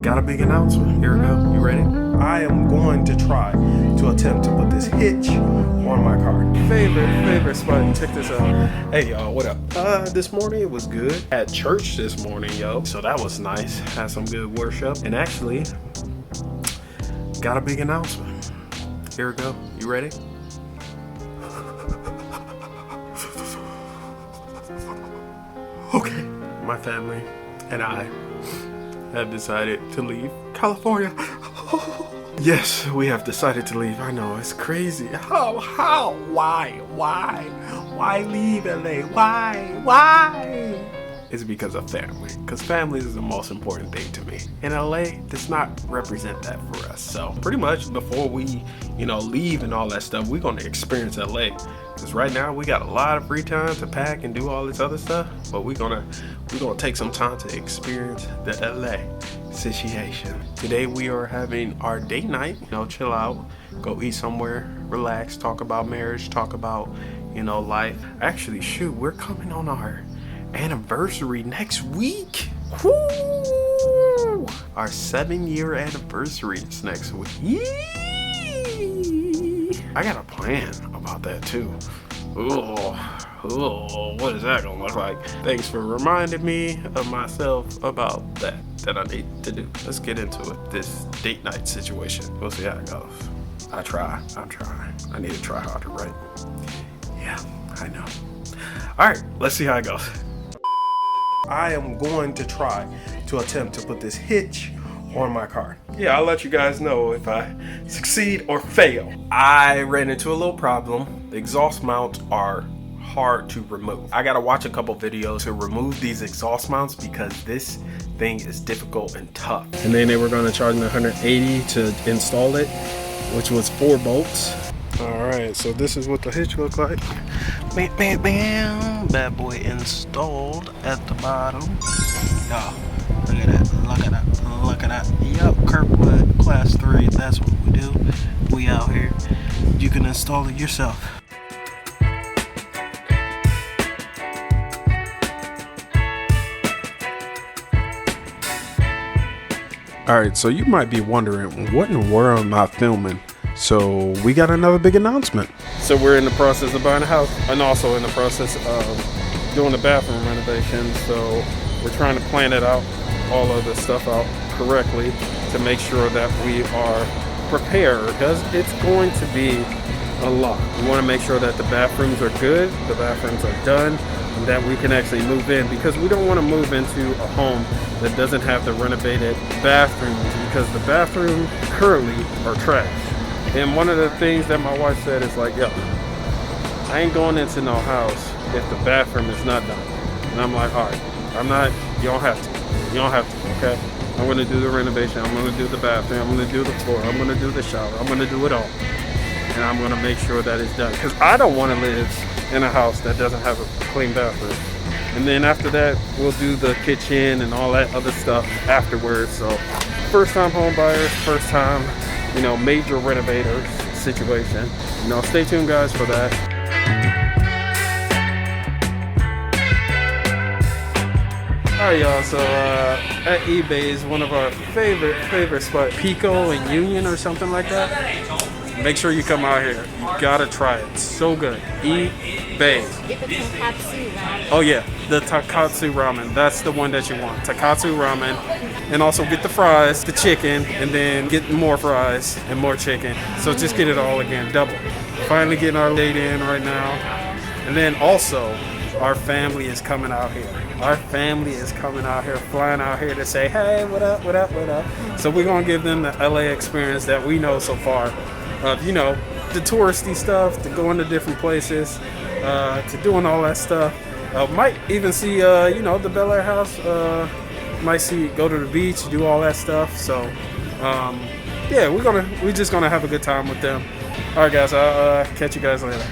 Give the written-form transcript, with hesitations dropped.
Got a big announcement. Here we go. You ready? I am going to try to attempt to put this hitch on my car. Favorite spot. Check this out. Hey y'all, what up? This morning it was good. At church this morning, yo. So that was nice. Had some good worship. And actually, got a big announcement. Here we go. You ready? Okay. My family and I have decided to leave California. Yes, we have decided to leave. I know, it's crazy. How? Why leave LA? Why? It's because of family. Because family is the most important thing to me. And LA does not represent that for us. So pretty much before we, leave and all that stuff, we're gonna experience LA. Because right now we got a lot of free time to pack and do all this other stuff. But we're gonna take some time to experience the LA situation. Today we are having our date night, chill out, go eat somewhere, relax, talk about marriage, talk about, life. Actually, shoot, we're coming on our anniversary next week. Woo! Our 7-year anniversary is next week. Yee! I got a plan about that too. What is that gonna look like? Thanks for reminding me of myself about that I need to do. Let's get into it. This date night situation. We'll see how it goes. I'm trying. I need to try harder, right? Yeah, I know. All right, let's see how it goes. I am going to try to attempt to put this hitch on my car. Yeah, I'll let you guys know if I succeed or fail. I ran into a little problem. The exhaust mounts are hard to remove. I gotta watch a couple videos to remove these exhaust mounts because this thing is difficult and tough. And then they were gonna charge me $180 to install it, which was 4 bolts. All right, so this is what the hitch look like. Bam, bam, bam. Bad boy installed at the bottom. Oh, look at that. Yup, Kirkwood class 3, that's what we do. We out here. You can install it yourself. Alright, so you might be wondering, what in the world am I filming? So we got another big announcement. So we're in the process of buying a house and also in the process of doing the bathroom renovation. So we're trying to plan it out, all of the stuff out correctly to make sure that we are prepared because it's going to be a lot. We want to make sure that the bathrooms are good, the bathrooms are done, and that we can actually move in because we don't want to move into a home that doesn't have the renovated bathrooms because the bathrooms currently are trash. And one of the things that my wife said is like, yo, I ain't going into no house if the bathroom is not done. And I'm like, all right, you don't have to, okay? I'm gonna do the renovation, I'm gonna do the bathroom, I'm gonna do the floor, I'm gonna do the shower, I'm gonna do it all. And I'm gonna make sure that it's done. Because I don't wanna live in a house that doesn't have a clean bathroom. And then after that, we'll do the kitchen and all that other stuff afterwards. So first time home buyers, first time, major renovators situation. Stay tuned guys for that. Alright y'all, so at eBay is one of our favorite spots. Pico and Union or something like that. Make sure you come out here. You gotta try it. It's so good. eBay. Get the Takatsu ramen. Oh yeah, the Takatsu ramen. That's the one that you want. Takatsu ramen. And also get the fries, the chicken, and then get more fries and more chicken. So just get it all again, double. Finally getting our date in right now. And then also, our family is coming out here. Our family is coming out here, flying out here to say, hey, what up? So we're gonna give them the LA experience that we know so far of, the touristy stuff, to going to different places, to doing all that stuff. Might even see, the Bel Air house, go to the beach, do all that stuff. So, yeah, we're just gonna have a good time with them. All right, guys, I'll catch you guys later.